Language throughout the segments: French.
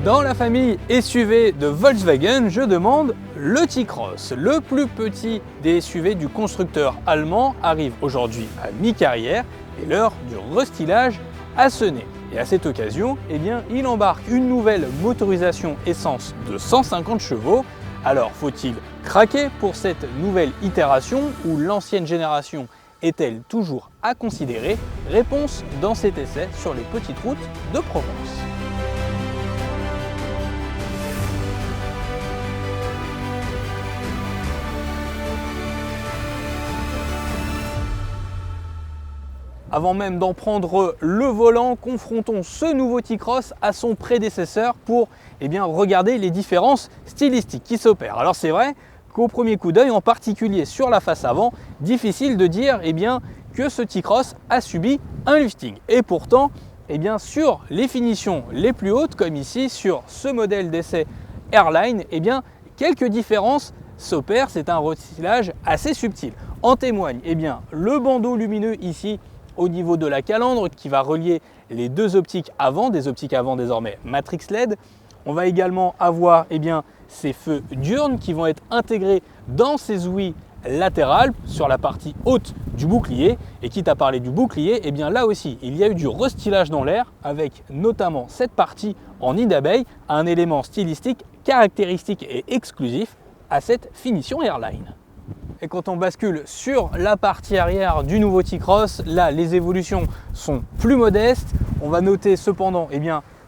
Dans la famille SUV de Volkswagen, je demande le T-Cross. Le plus petit des SUV du constructeur allemand arrive aujourd'hui à mi-carrière et l'heure du restylage a sonné. Et à cette occasion, il embarque une nouvelle motorisation essence de 150 chevaux. Alors faut-il craquer pour cette nouvelle itération ou l'ancienne génération est-elle toujours à considérer? Réponse dans cet essai sur les petites routes de Provence. Avant même d'en prendre le volant, confrontons ce nouveau T-Cross à son prédécesseur pour regarder les différences stylistiques qui s'opèrent. Alors c'est vrai qu'au premier coup d'œil, en particulier sur la face avant, difficile de dire que ce T-Cross a subi un lifting. Et pourtant, sur les finitions les plus hautes, comme ici sur ce modèle d'essai Airline, quelques différences s'opèrent. C'est un restylage assez subtil. En témoigne le bandeau lumineux ici au niveau de la calandre qui va relier les deux optiques avant, des optiques avant désormais Matrix LED. On va également avoir ces feux diurnes qui vont être intégrés dans ces ouïes latérales sur la partie haute du bouclier. Et quitte à parler du bouclier, là aussi il y a eu du restylage dans l'air avec notamment cette partie en nid d'abeille, un élément stylistique caractéristique et exclusif à cette finition Airline. Et quand on bascule sur la partie arrière du nouveau T-Cross, là les évolutions sont plus modestes. On va noter cependant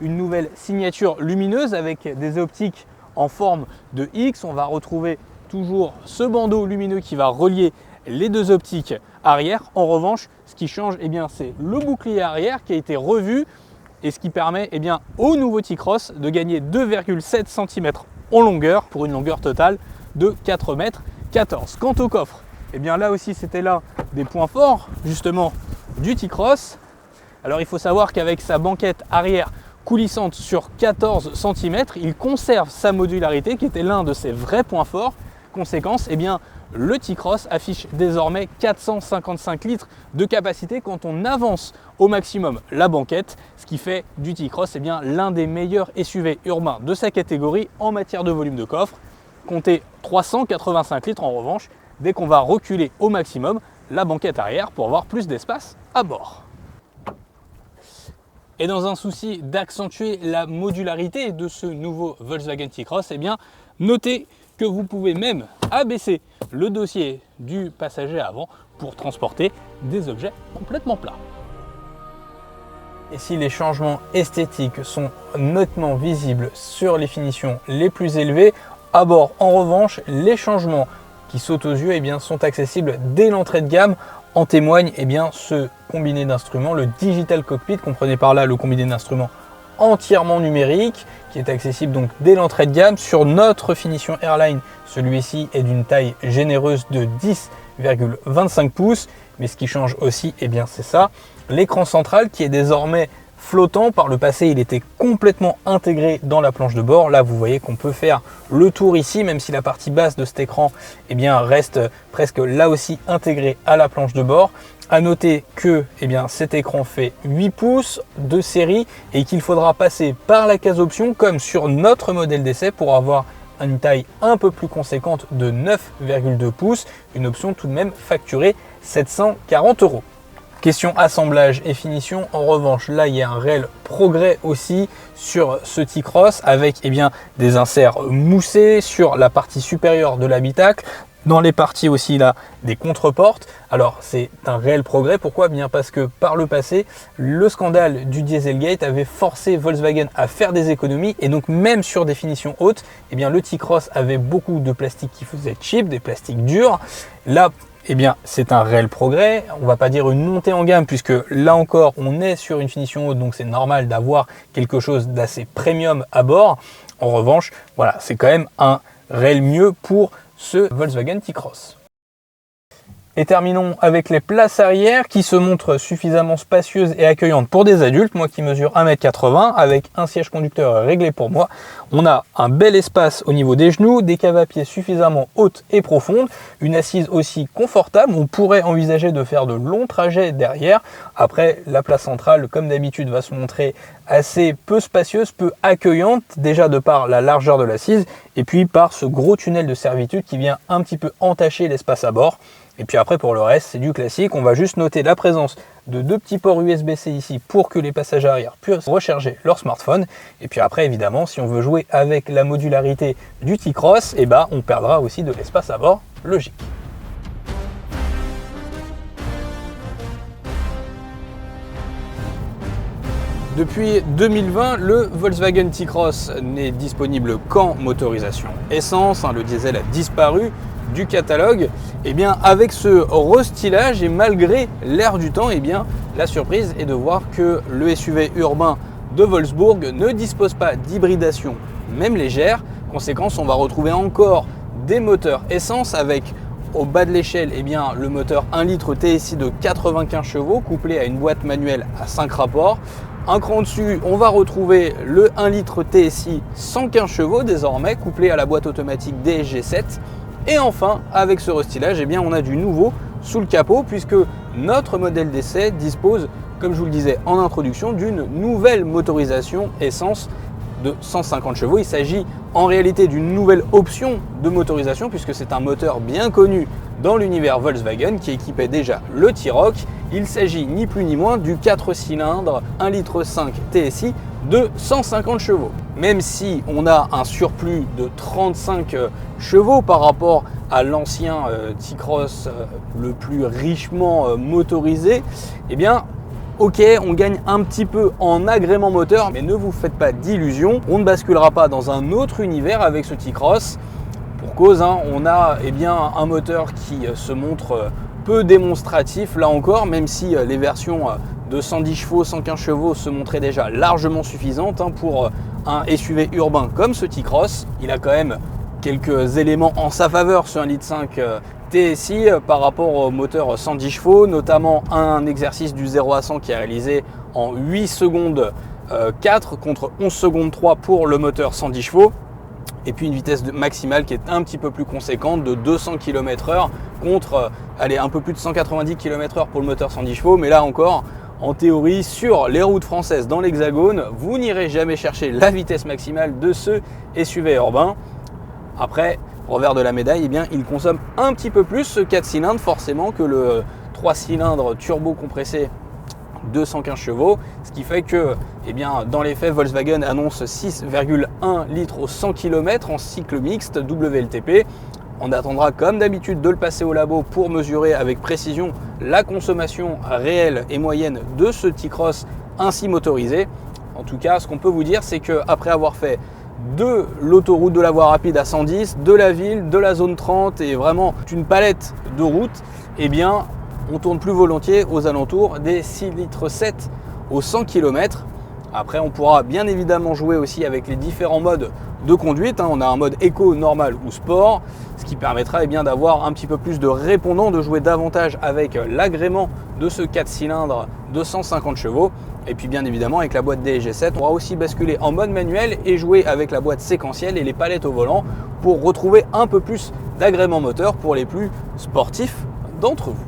une nouvelle signature lumineuse avec des optiques en forme de X. On va retrouver toujours ce bandeau lumineux qui va relier les deux optiques arrière. En revanche, ce qui change, c'est le bouclier arrière qui a été revu et ce qui permet au nouveau T-Cross de gagner 2,7 cm en longueur pour une longueur totale de 4,14 m. Quant au coffre, là aussi c'était là des points forts justement du T-Cross. Alors il faut savoir qu'avec sa banquette arrière coulissante sur 14 cm, il conserve sa modularité qui était l'un de ses vrais points forts. Conséquence, le T-Cross affiche désormais 455 litres de capacité quand on avance au maximum la banquette, ce qui fait du T-Cross l'un des meilleurs SUV urbains de sa catégorie en matière de volume de coffre. Comptez 385 litres en revanche dès qu'on va reculer au maximum la banquette arrière pour avoir plus d'espace à bord. Et dans un souci d'accentuer la modularité de ce nouveau Volkswagen T-Cross, notez que vous pouvez même abaisser le dossier du passager avant pour transporter des objets complètement plats. Et si les changements esthétiques sont nettement visibles sur les finitions les plus élevées, à bord, en revanche, les changements qui sautent aux yeux sont accessibles dès l'entrée de gamme. En témoigne ce combiné d'instruments, le Digital Cockpit, comprenez par là le combiné d'instruments entièrement numérique, qui est accessible donc dès l'entrée de gamme. Sur notre finition Airline, celui-ci est d'une taille généreuse de 10,25 pouces. Mais ce qui change aussi, c'est ça, l'écran central qui est désormais flottant. Par le passé, il était complètement intégré dans la planche de bord. Là, vous voyez qu'on peut faire le tour ici, même si la partie basse de cet écran reste presque là aussi intégrée à la planche de bord. À noter que cet écran fait 8 pouces de série et qu'il faudra passer par la case option comme sur notre modèle d'essai pour avoir une taille un peu plus conséquente de 9,2 pouces. Une option tout de même facturée 740 €. Question assemblage et finition, en revanche, là il y a un réel progrès aussi sur ce T-Cross avec des inserts moussés sur la partie supérieure de l'habitacle, dans les parties aussi là des contreportes. Alors c'est un réel progrès, pourquoi? Parce que par le passé, le scandale du Dieselgate avait forcé Volkswagen à faire des économies et donc même sur des finitions hautes, le T-Cross avait beaucoup de plastique qui faisait cheap, des plastiques durs. Là, c'est un réel progrès. On va pas dire une montée en gamme puisque là encore, on est sur une finition haute, donc c'est normal d'avoir quelque chose d'assez premium à bord. En revanche, voilà, c'est quand même un réel mieux pour ce Volkswagen T-Cross. Et terminons avec les places arrière qui se montrent suffisamment spacieuses et accueillantes pour des adultes. Moi qui mesure 1m80 avec un siège conducteur réglé pour moi. On a un bel espace au niveau des genoux, des caves à pied suffisamment hautes et profondes, une assise aussi confortable. On pourrait envisager de faire de longs trajets derrière. Après, la place centrale, comme d'habitude, va se montrer assez peu spacieuse, peu accueillante, déjà de par la largeur de l'assise et puis par ce gros tunnel de servitude qui vient un petit peu entacher l'espace à bord. Et puis après, pour le reste, c'est du classique. On va juste noter la présence de 2 petits ports USB-C ici pour que les passagers arrière puissent recharger leur smartphone. Et puis après, évidemment, si on veut jouer avec la modularité du T-Cross, eh ben, on perdra aussi de l'espace à bord, logique. Depuis 2020, le Volkswagen T-Cross n'est disponible qu'en motorisation essence. Le diesel a disparu du catalogue. Et bien avec ce restylage et malgré l'air du temps, et bien la surprise est de voir que le SUV urbain de Wolfsburg ne dispose pas d'hybridation, même légère. Conséquence, on va retrouver encore des moteurs essence avec au bas de l'échelle, eh bien, le moteur 1 litre TSI de 95 chevaux couplé à une boîte manuelle à 5 rapports. Un cran dessus, on va retrouver le 1 litre TSI 115 chevaux désormais couplé à la boîte automatique DSG7. Et enfin, avec ce restylage, eh bien, on a du nouveau sous le capot puisque notre modèle d'essai dispose, comme je vous le disais en introduction, d'une nouvelle motorisation essence de 150 chevaux. Il s'agit en réalité d'une nouvelle option de motorisation puisque c'est un moteur bien connu dans l'univers Volkswagen qui équipait déjà le T-Roc. Il s'agit ni plus ni moins du 4 cylindres 1,5 litre TSI de 150 chevaux. Même si on a un surplus de 35 chevaux par rapport à l'ancien T-Cross le plus richement motorisé, eh bien ok, on gagne un petit peu en agrément moteur, mais ne vous faites pas d'illusions, on ne basculera pas dans un autre univers avec ce T-Cross. Pour cause, on a eh bien, un moteur qui se montre peu démonstratif, là encore, même si les versions de 110 chevaux, 115 chevaux se montraient déjà largement suffisantes pour un SUV urbain comme ce T-Cross. Il a quand même quelques éléments en sa faveur sur 1,5 litre TSI par rapport au moteur 110 chevaux, notamment un exercice du 0 à 100 qui est réalisé en 8 secondes 4 contre 11 secondes 3 pour le moteur 110 chevaux. Et puis une vitesse maximale qui est un petit peu plus conséquente de 200 km/h contre un peu plus de 190 km/h pour le moteur 110 chevaux. Mais là encore, en théorie, sur les routes françaises dans l'Hexagone, vous n'irez jamais chercher la vitesse maximale de ce SUV urbain. Après, revers de la médaille, eh bien, il consomme un petit peu plus ce 4 cylindres forcément que le 3 cylindres turbo compressé 215 chevaux, ce qui fait que eh bien, dans les faits, Volkswagen annonce 6,1 litres au 100 km en cycle mixte WLTP. On attendra comme d'habitude de le passer au labo pour mesurer avec précision la consommation réelle et moyenne de ce T-Cross ainsi motorisé. En tout cas, ce qu'on peut vous dire, c'est qu'après avoir fait de l'autoroute, de la voie rapide à 110, de la ville, de la zone 30 et vraiment une palette de routes, eh bien, on tourne plus volontiers aux alentours des 6,7 litres au 100 km. Après, on pourra bien évidemment jouer aussi avec les différents modes de conduite. On a un mode éco, normal ou sport, ce qui permettra bien d'avoir un petit peu plus de répondants, de jouer davantage avec l'agrément de ce 4 cylindres de 150 chevaux. Et puis bien évidemment, avec la boîte DSG7, on pourra aussi basculer en mode manuel et jouer avec la boîte séquentielle et les palettes au volant pour retrouver un peu plus d'agrément moteur pour les plus sportifs d'entre vous.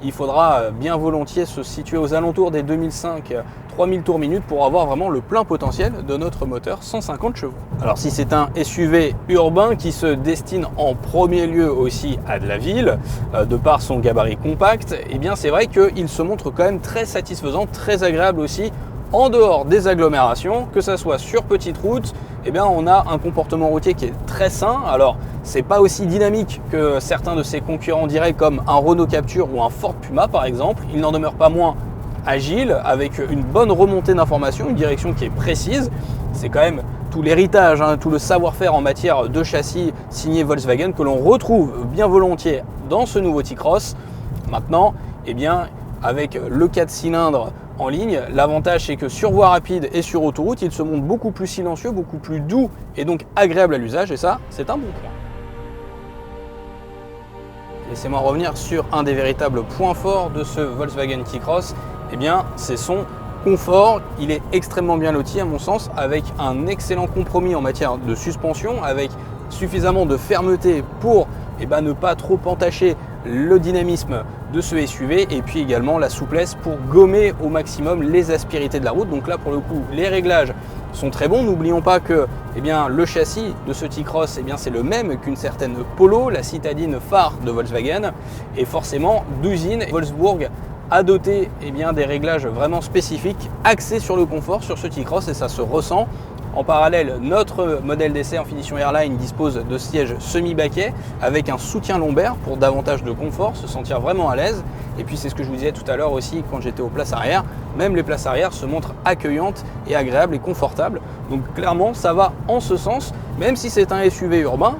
Il faudra bien volontiers se situer aux alentours des 2005-3000 tours minute pour avoir vraiment le plein potentiel de notre moteur 150 chevaux. Alors si c'est un SUV urbain qui se destine en premier lieu aussi à de la ville, de par son gabarit compact, eh bien c'est vrai qu'il se montre quand même très satisfaisant, très agréable aussi en dehors des agglomérations, que ce soit sur petite route, eh bien on a un comportement routier qui est très sain. Alors c'est pas aussi dynamique que certains de ses concurrents directs comme un Renault Captur ou un Ford Puma par exemple. Il n'en demeure pas moins agile, avec une bonne remontée d'informations, une direction qui est précise. C'est quand même tout l'héritage, tout le savoir-faire en matière de châssis signé Volkswagen que l'on retrouve bien volontiers dans ce nouveau T-Cross. Maintenant, eh bien, avec le 4 cylindres en ligne, l'avantage c'est que sur voie rapide et sur autoroute, il se montre beaucoup plus silencieux, beaucoup plus doux et donc agréable à l'usage, et ça, c'est un bon point. laissez-moi revenir sur un des véritables points forts de ce Volkswagen T-Cross, eh bien c'est son confort. Il est extrêmement bien loti à mon sens, avec un excellent compromis en matière de suspension, avec suffisamment de fermeté pour ne pas trop entacher le dynamisme de ce SUV, et puis également la souplesse pour gommer au maximum les aspérités de la route. Donc là pour le coup les réglages sont très bons. N'oublions pas que le châssis de ce T-Cross c'est le même qu'une certaine Polo, la citadine phare de Volkswagen, et forcément d'usine Wolfsburg a doté des réglages vraiment spécifiques axés sur le confort sur ce T-Cross, et ça se ressent. En parallèle, notre modèle d'essai en finition Airline dispose de sièges semi-baquets avec un soutien lombaire pour davantage de confort, se sentir vraiment à l'aise. Et puis c'est ce que je vous disais tout à l'heure aussi quand j'étais aux places arrière, même les places arrière se montrent accueillantes et agréables et confortables. Donc clairement ça va en ce sens, même si c'est un SUV urbain,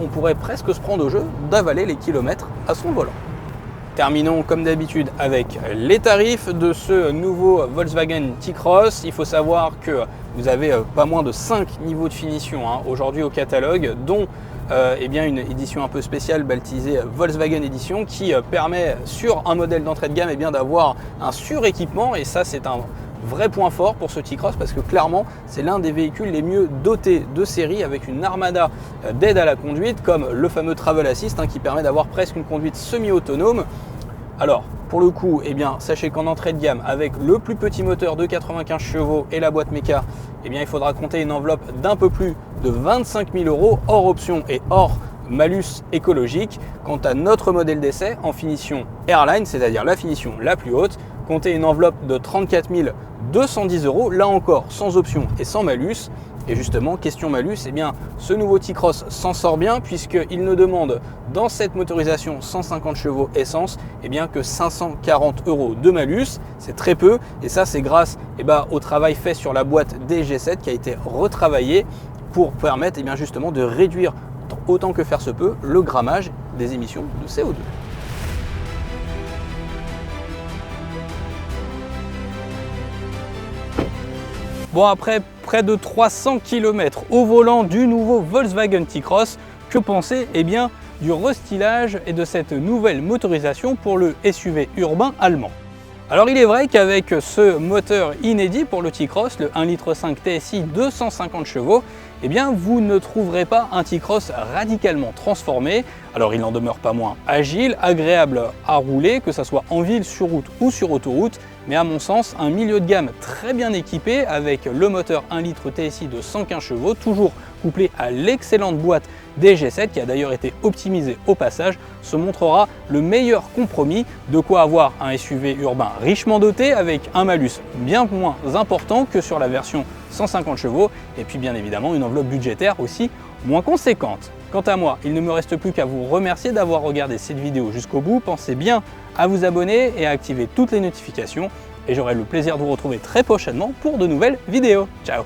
on pourrait presque se prendre au jeu d'avaler les kilomètres à son volant. Terminons comme d'habitude avec les tarifs de ce nouveau Volkswagen T-Cross. Il faut savoir que vous avez pas moins de 5 niveaux de finition aujourd'hui au catalogue, dont une édition un peu spéciale baptisée Volkswagen Edition qui permet sur un modèle d'entrée de gamme d'avoir un suréquipement, et ça c'est un vrai point fort pour ce T-Cross parce que clairement c'est l'un des véhicules les mieux dotés de série, avec une armada d'aide à la conduite comme le fameux Travel Assist qui permet d'avoir presque une conduite semi-autonome. Alors pour le coup, sachez qu'en entrée de gamme, avec le plus petit moteur de 95 chevaux et la boîte méca, il faudra compter une enveloppe d'un peu plus de 25 000 € hors option et hors malus écologique. Quant à notre modèle d'essai en finition Airline, c'est-à-dire la finition la plus haute, comptez une enveloppe de 34 210 €, là encore sans option et sans malus. Et justement, question malus, ce nouveau T-Cross s'en sort bien puisqu'il ne demande dans cette motorisation 150 chevaux essence que 540 € de malus. C'est très peu, et ça c'est grâce au travail fait sur la boîte des G7 qui a été retravaillée pour permettre justement de réduire autant que faire se peut le grammage des émissions de CO2. Bon, après près de 300 km au volant du nouveau Volkswagen T-Cross, que penser du restylage et de cette nouvelle motorisation pour le SUV urbain allemand? Alors il est vrai qu'avec ce moteur inédit pour le T-Cross, le 1,5 litre TSI 250 chevaux, vous ne trouverez pas un T-Cross radicalement transformé. Alors il n'en demeure pas moins agile, agréable à rouler, que ce soit en ville, sur route ou sur autoroute, mais à mon sens un milieu de gamme très bien équipé avec le moteur 1 litre TSI de 115 chevaux, toujours couplé à l'excellente boîte des G7 qui a d'ailleurs été optimisée au passage, se montrera le meilleur compromis, de quoi avoir un SUV urbain richement doté avec un malus bien moins important que sur la version 150 chevaux, et puis bien évidemment une enveloppe budgétaire aussi moins conséquente. Quant à moi, il ne me reste plus qu'à vous remercier d'avoir regardé cette vidéo jusqu'au bout. Pensez bien à vous abonner et à activer toutes les notifications, et j'aurai le plaisir de vous retrouver très prochainement pour de nouvelles vidéos. Ciao!